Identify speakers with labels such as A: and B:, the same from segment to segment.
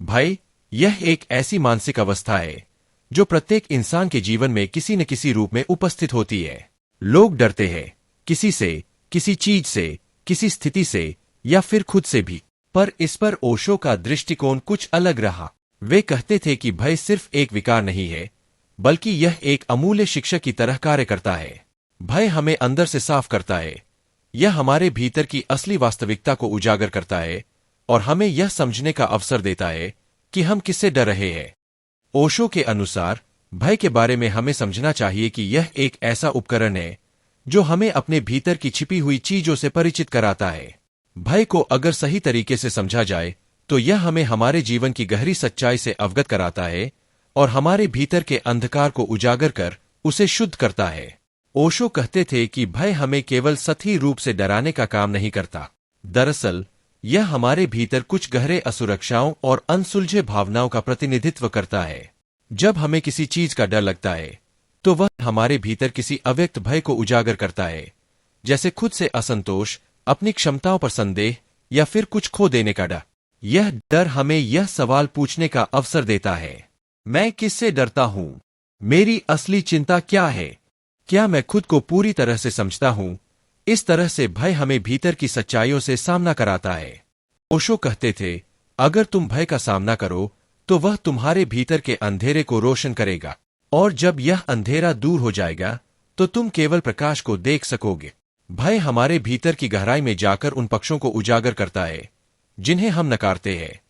A: भय यह एक ऐसी मानसिक अवस्था है जो प्रत्येक इंसान के जीवन में किसी न किसी रूप में उपस्थित होती है। लोग डरते हैं किसी से, किसी चीज से, किसी स्थिति से या फिर खुद से भी। पर इस पर ओशो का दृष्टिकोण कुछ अलग रहा। वे कहते थे कि भय सिर्फ एक विकार नहीं है, बल्कि यह एक अमूल्य शिक्षक की तरह कार्य करता है। भय हमें अंदर से साफ करता है। यह हमारे भीतर की असली वास्तविकता को उजागर करता है और हमें यह समझने का अवसर देता है कि हम किससे डर रहे हैं। ओशो के अनुसार भय के बारे में हमें समझना चाहिए कि यह एक ऐसा उपकरण है जो हमें अपने भीतर की छिपी हुई चीजों से परिचित कराता है। भय को अगर सही तरीके से समझा जाए तो यह हमें हमारे जीवन की गहरी सच्चाई से अवगत कराता है और हमारे भीतर के अंधकार को उजागर कर उसे शुद्ध करता है। ओशो कहते थे कि भय हमें केवल सतही रूप से डराने का काम नहीं करता। दरअसल यह हमारे भीतर कुछ गहरे असुरक्षाओं और अनसुलझे भावनाओं का प्रतिनिधित्व करता है। जब हमें किसी चीज का डर लगता है तो वह हमारे भीतर किसी अव्यक्त भय को उजागर करता है, जैसे खुद से असंतोष, अपनी क्षमताओं पर संदेह या फिर कुछ खो देने का डर। यह डर हमें यह सवाल पूछने का अवसर देता है, मैं किससे डरता हूं? मेरी असली चिंता क्या है? क्या मैं खुद को पूरी तरह से समझता हूं? इस तरह से भय हमें भीतर की सच्चाइयों से सामना कराता है। ओशो कहते थे, अगर तुम भय का सामना करो तो वह तुम्हारे भीतर के अंधेरे को रोशन करेगा, और जब यह अंधेरा दूर हो जाएगा तो तुम केवल प्रकाश को देख सकोगे। भय हमारे भीतर की गहराई में जाकर उन पक्षों को उजागर करता है जिन्हें हम नकारते हैं,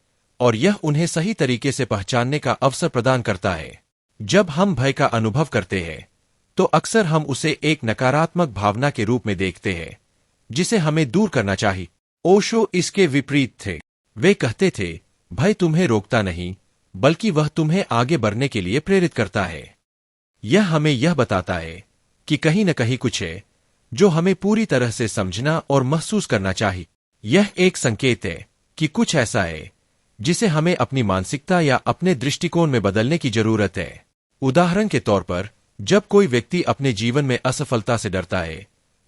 A: और यह उन्हें सही तरीके से पहचानने का अवसर प्रदान करता है। जब हम भय का अनुभव करते हैं तो अक्सर हम उसे एक नकारात्मक भावना के रूप में देखते हैं जिसे हमें दूर करना चाहिए। ओशो इसके विपरीत थे। वे कहते थे, भय तुम्हें रोकता नहीं, बल्कि वह तुम्हें आगे बढ़ने के लिए प्रेरित करता है। यह हमें यह बताता है कि कहीं न कहीं कुछ है जो हमें पूरी तरह से समझना और महसूस करना चाहिए। यह एक संकेत है कि कुछ ऐसा है जिसे हमें अपनी मानसिकता या अपने दृष्टिकोण में बदलने की जरूरत है। उदाहरण के तौर पर, जब कोई व्यक्ति अपने जीवन में असफलता से डरता है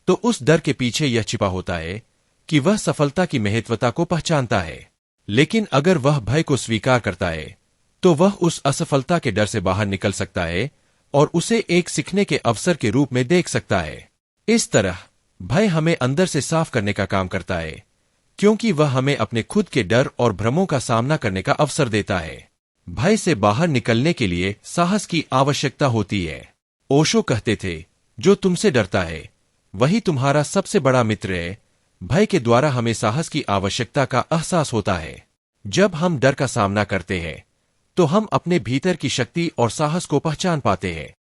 A: तो उस डर के पीछे यह छिपा होता है कि वह सफलता की महत्वता को पहचानता है। लेकिन अगर वह भय को स्वीकार करता है तो वह उस असफलता के डर से बाहर निकल सकता है और उसे एक सीखने के अवसर के रूप में देख सकता है। इस तरह भय हमें अंदर से साफ करने का काम करता है, क्योंकि वह हमें अपने खुद के डर और भ्रमों का सामना करने का अवसर देता है। भय से बाहर निकलने के लिए साहस की आवश्यकता होती है। ओशो कहते थे, जो तुमसे डरता है वही तुम्हारा सबसे बड़ा मित्र है। भय के द्वारा हमें साहस की आवश्यकता का एहसास होता है। जब हम डर का सामना करते हैं तो हम अपने भीतर की शक्ति और साहस को पहचान पाते हैं।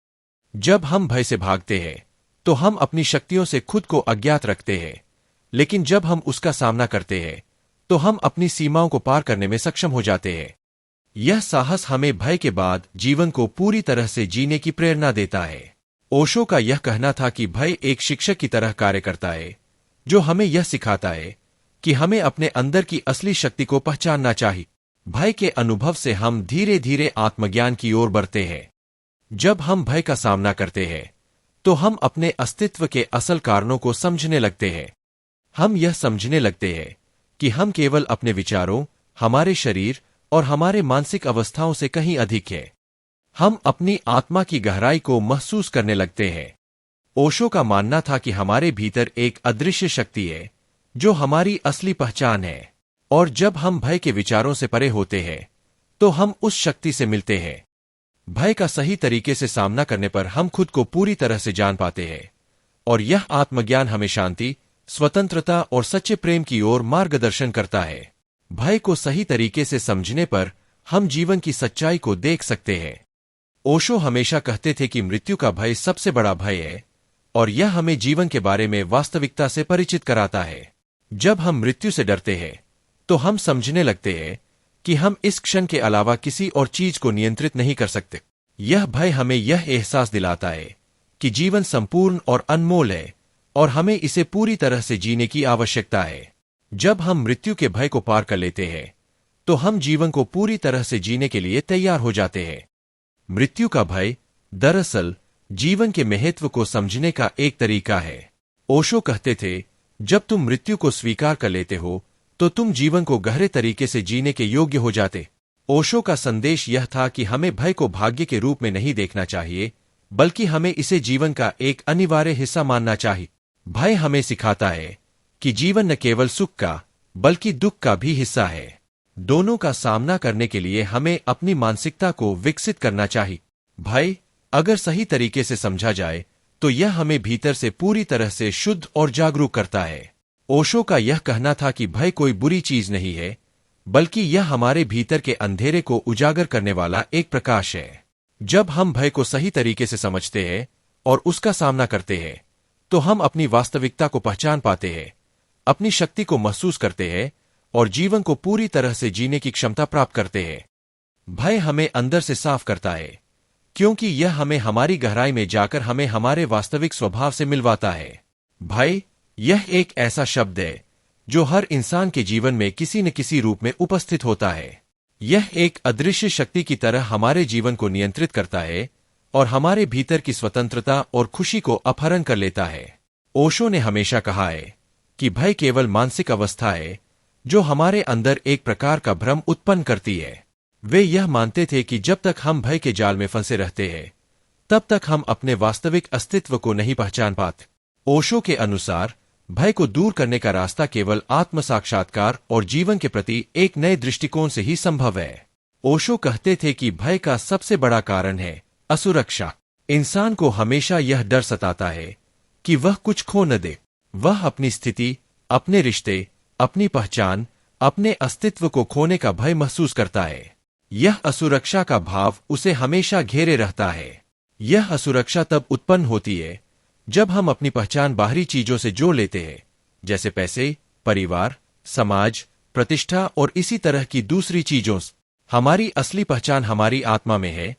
A: जब हम भय से भागते हैं तो हम अपनी शक्तियों से खुद को अज्ञात रखते हैं, लेकिन जब हम उसका सामना करते हैं तो हम अपनी सीमाओं को पार करने में सक्षम हो जाते हैं। यह साहस हमें भय के बाद जीवन को पूरी तरह से जीने की प्रेरणा देता है। ओशो का यह कहना था कि भय एक शिक्षक की तरह कार्य करता है जो हमें यह सिखाता है कि हमें अपने अंदर की असली शक्ति को पहचानना चाहिए। भय के अनुभव से हम धीरे धीरे आत्मज्ञान की ओर बढ़ते हैं। जब हम भय का सामना करते हैं तो हम अपने अस्तित्व के असल कारणों को समझने लगते हैं। हम यह समझने लगते हैं कि हम केवल अपने विचारों, हमारे शरीर और हमारे मानसिक अवस्थाओं से कहीं अधिक है। हम अपनी आत्मा की गहराई को महसूस करने लगते हैं। ओशो का मानना था कि हमारे भीतर एक अदृश्य शक्ति है जो हमारी असली पहचान है, और जब हम भय के विचारों से परे होते हैं तो हम उस शक्ति से मिलते हैं। भय का सही तरीके से सामना करने पर हम खुद को पूरी तरह से जान पाते हैं, और यह आत्मज्ञान हमें शांति, स्वतंत्रता और सच्चे प्रेम की ओर मार्गदर्शन करता है। भय को सही तरीके से समझने पर हम जीवन की सच्चाई को देख सकते हैं। ओशो हमेशा कहते थे कि मृत्यु का भय सबसे बड़ा भय है, और यह हमें जीवन के बारे में वास्तविकता से परिचित कराता है। जब हम मृत्यु से डरते हैं तो हम समझने लगते हैं कि हम इस क्षण के अलावा किसी और चीज को नियंत्रित नहीं कर सकते। यह भय हमें यह एहसास दिलाता है कि जीवन संपूर्ण और अनमोल है और हमें इसे पूरी तरह से जीने की आवश्यकता है। जब हम मृत्यु के भय को पार कर लेते हैं तो हम जीवन को पूरी तरह से जीने के लिए तैयार हो जाते हैं। मृत्यु का भय दरअसल जीवन के महत्व को समझने का एक तरीका है। ओशो कहते थे, जब तुम मृत्यु को स्वीकार कर लेते हो तो तुम जीवन को गहरे तरीके से जीने के योग्य हो जाते। ओशो का संदेश यह था कि हमें भय को भाग्य के रूप में नहीं देखना चाहिए, बल्कि हमें इसे जीवन का एक अनिवार्य हिस्सा मानना चाहिए। भय हमें सिखाता है कि जीवन न केवल सुख का बल्कि दुख का भी हिस्सा है। दोनों का सामना करने के लिए हमें अपनी मानसिकता को विकसित करना चाहिए। भय अगर सही तरीके से समझा जाए तो यह हमें भीतर से पूरी तरह से शुद्ध और जागरूक करता है। ओशो का यह कहना था कि भय कोई बुरी चीज नहीं है, बल्कि यह हमारे भीतर के अंधेरे को उजागर करने वाला एक प्रकाश है। जब हम भय को सही तरीके से समझते हैं और उसका सामना करते हैं, तो हम अपनी वास्तविकता को पहचान पाते हैं, अपनी शक्ति को महसूस करते हैं और जीवन को पूरी तरह से जीने की क्षमता प्राप्त करते हैं। भय हमें अंदर से साफ करता है, क्योंकि यह हमें हमारी गहराई में जाकर हमें हमारे वास्तविक स्वभाव से मिलवाता है। भय यह एक ऐसा शब्द है जो हर इंसान के जीवन में किसी न किसी रूप में उपस्थित होता है। यह एक अदृश्य शक्ति की तरह हमारे जीवन को नियंत्रित करता है और हमारे भीतर की स्वतंत्रता और खुशी को अपहरण कर लेता है। ओशो ने हमेशा कहा है कि भय केवल मानसिक अवस्था है जो हमारे अंदर एक प्रकार का भ्रम उत्पन्न करती है। वे यह मानते थे कि जब तक हम भय के जाल में फंसे रहते हैं, तब तक हम अपने वास्तविक अस्तित्व को नहीं पहचान पाते। ओशो के अनुसार भय को दूर करने का रास्ता केवल आत्म साक्षात्कार और जीवन के प्रति एक नए दृष्टिकोण से ही संभव है। ओशो कहते थे कि भय का सबसे बड़ा कारण है असुरक्षा। इंसान को हमेशा यह डर सताता है कि वह कुछ खो न दे। वह अपनी स्थिति, अपने रिश्ते, अपनी पहचान, अपने अस्तित्व को खोने का भय महसूस करता है। यह असुरक्षा का भाव उसे हमेशा घेरे रहता है। यह असुरक्षा तब उत्पन्न होती है जब हम अपनी पहचान बाहरी चीजों से जोड़ लेते हैं, जैसे पैसे, परिवार, समाज, प्रतिष्ठा और इसी तरह की दूसरी चीजों से। हमारी असली पहचान हमारी आत्मा में है,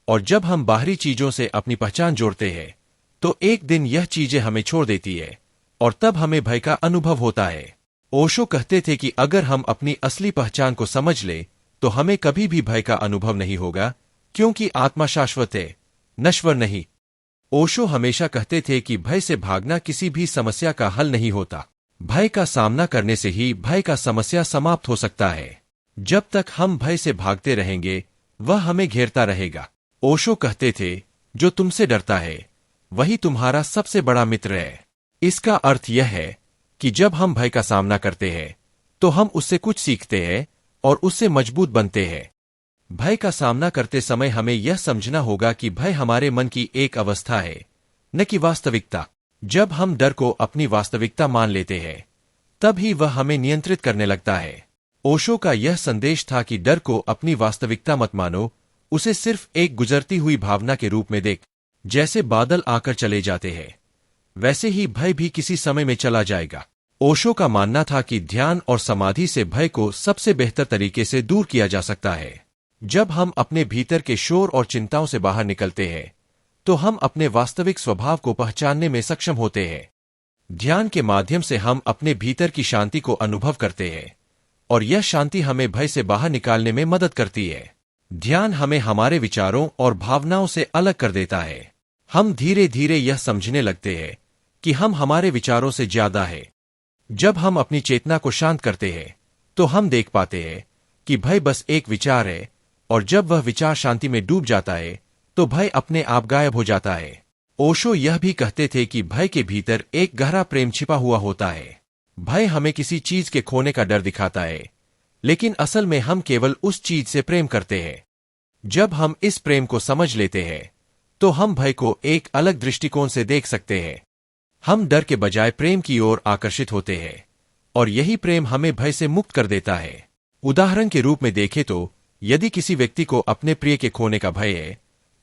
A: और जब हम बाहरी चीजों से अपनी पहचान जोड़ते हैं, तो एक दिन यह चीजें हमें छोड़ देती है और तब हमें भय का अनुभव होता है। ओशो कहते थे कि अगर हम अपनी असली पहचान को समझ ले तो हमें कभी भी भय का अनुभव नहीं होगा, क्योंकि आत्मा शाश्वत है, नश्वर नहीं। ओशो हमेशा कहते थे कि भय से भागना किसी भी समस्या का हल नहीं होता। भय का सामना करने से ही भय का समस्या समाप्त हो सकता है। जब तक हम भय से भागते रहेंगे, वह हमें घेरता रहेगा। ओशो कहते थे, जो तुमसे डरता है वही तुम्हारा सबसे बड़ा मित्र है। इसका अर्थ यह है कि जब हम भय का सामना करते हैं, तो हम उससे कुछ सीखते हैं और उससे मजबूत बनते हैं। भय का सामना करते समय हमें यह समझना होगा कि भय हमारे मन की एक अवस्था है, न कि वास्तविकता। जब हम डर को अपनी वास्तविकता मान लेते हैं, तब ही वह हमें नियंत्रित करने लगता है। ओशो का यह संदेश था कि डर को अपनी वास्तविकता मत मानो, उसे सिर्फ एक गुजरती हुई भावना के रूप में देख। जैसे बादल आकर चले जाते हैं, वैसे ही भय भी किसी समय में चला जाएगा। ओशो का मानना था कि ध्यान और समाधि से भय को सबसे बेहतर तरीके से दूर किया जा सकता है। जब हम अपने भीतर के शोर और चिंताओं से बाहर निकलते हैं, तो हम अपने वास्तविक स्वभाव को पहचानने में सक्षम होते हैं। ध्यान के माध्यम से हम अपने भीतर की शांति को अनुभव करते हैं, और यह शांति हमें भय से बाहर निकालने में मदद करती है। ध्यान हमें हमारे विचारों और भावनाओं से अलग कर देता है। हम धीरे धीरे यह समझने लगते हैं कि हम हमारे विचारों से ज्यादा है। जब हम अपनी चेतना को शांत करते हैं, तो हम देख पाते हैं कि भय बस एक विचार है, और जब वह विचार शांति में डूब जाता है, तो भय अपने आप गायब हो जाता है। ओशो यह भी कहते थे कि भय के भीतर एक गहरा प्रेम छिपा हुआ होता है। भय हमें किसी चीज के खोने का डर दिखाता है, लेकिन असल में हम केवल उस चीज से प्रेम करते हैं। जब हम इस प्रेम को समझ लेते हैं, तो हम भय को एक अलग दृष्टिकोण से देख सकते हैं। हम डर के बजाय प्रेम की ओर आकर्षित होते हैं, और यही प्रेम हमें भय से मुक्त कर देता है। उदाहरण के रूप में देखें तो यदि किसी व्यक्ति को अपने प्रिय के खोने का भय है,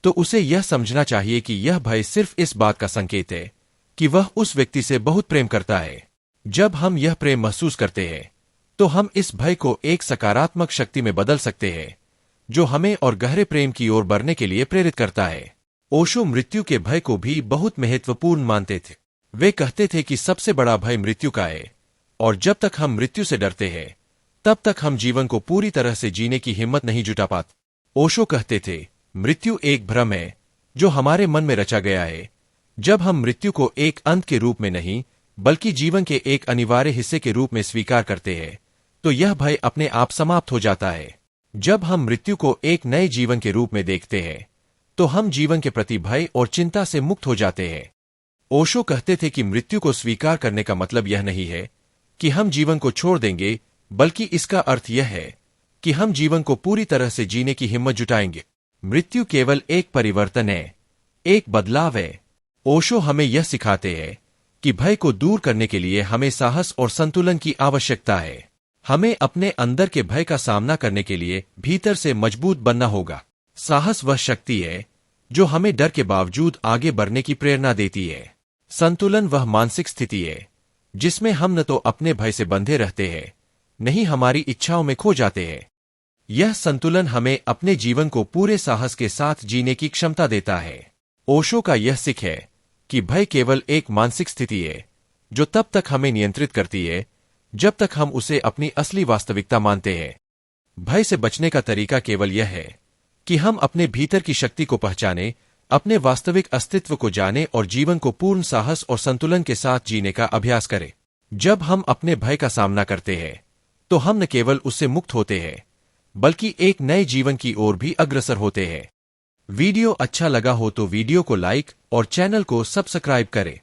A: तो उसे यह समझना चाहिए कि यह भय सिर्फ इस बात का संकेत है कि वह उस व्यक्ति से बहुत प्रेम करता है। जब हम यह प्रेम महसूस करते हैं, तो हम इस भय को एक सकारात्मक शक्ति में बदल सकते हैं, जो हमें और गहरे प्रेम की ओर बढ़ने के लिए प्रेरित करता है। ओशो मृत्यु के भय को भी बहुत महत्वपूर्ण मानते थे। वे कहते थे कि सबसे बड़ा भय मृत्यु का है, और जब तक हम मृत्यु से डरते हैं, तब तक हम जीवन को पूरी तरह से जीने की हिम्मत नहीं जुटा पाते। ओशो कहते थे, मृत्यु एक भ्रम है जो हमारे मन में रचा गया है। जब हम मृत्यु को एक अंत के रूप में नहीं, बल्कि जीवन के एक अनिवार्य हिस्से के रूप में स्वीकार करते हैं, तो यह भय अपने आप समाप्त हो जाता है। जब हम मृत्यु को एक नए जीवन के रूप में देखते हैं तो हम जीवन के प्रति भय और चिंता से मुक्त हो जाते हैं। ओशो कहते थे कि मृत्यु को स्वीकार करने का मतलब यह नहीं है कि हम जीवन को छोड़ देंगे, बल्कि इसका अर्थ यह है कि हम जीवन को पूरी तरह से जीने की हिम्मत जुटाएंगे। मृत्यु केवल एक परिवर्तन है, एक बदलाव है। ओशो हमें यह सिखाते हैं कि भय को दूर करने के लिए हमें साहस और संतुलन की आवश्यकता है। हमें अपने अंदर के भय का सामना करने के लिए भीतर से मजबूत बनना होगा। साहस वह शक्ति है जो हमें डर के बावजूद आगे बढ़ने की प्रेरणा देती है। संतुलन वह मानसिक स्थिति है जिसमें हम न तो अपने भय से बंधे रहते हैं, नहीं हमारी इच्छाओं में खो जाते हैं। यह संतुलन हमें अपने जीवन को पूरे साहस के साथ जीने की क्षमता देता है। ओशो का यह सिख है कि भय केवल एक मानसिक स्थिति है जो तब तक हमें नियंत्रित करती है जब तक हम उसे अपनी असली वास्तविकता मानते हैं। भय से बचने का तरीका केवल यह है कि हम अपने भीतर की शक्ति को पहचानें, अपने वास्तविक अस्तित्व को जानें और जीवन को पूर्ण साहस और संतुलन के साथ जीने का अभ्यास करें। जब हम अपने भय का सामना करते हैं तो हम न केवल उससे मुक्त होते हैं, बल्कि एक नए जीवन की ओर भी अग्रसर होते हैं। वीडियो अच्छा लगा हो तो वीडियो को लाइक और चैनल को सब्सक्राइब करें।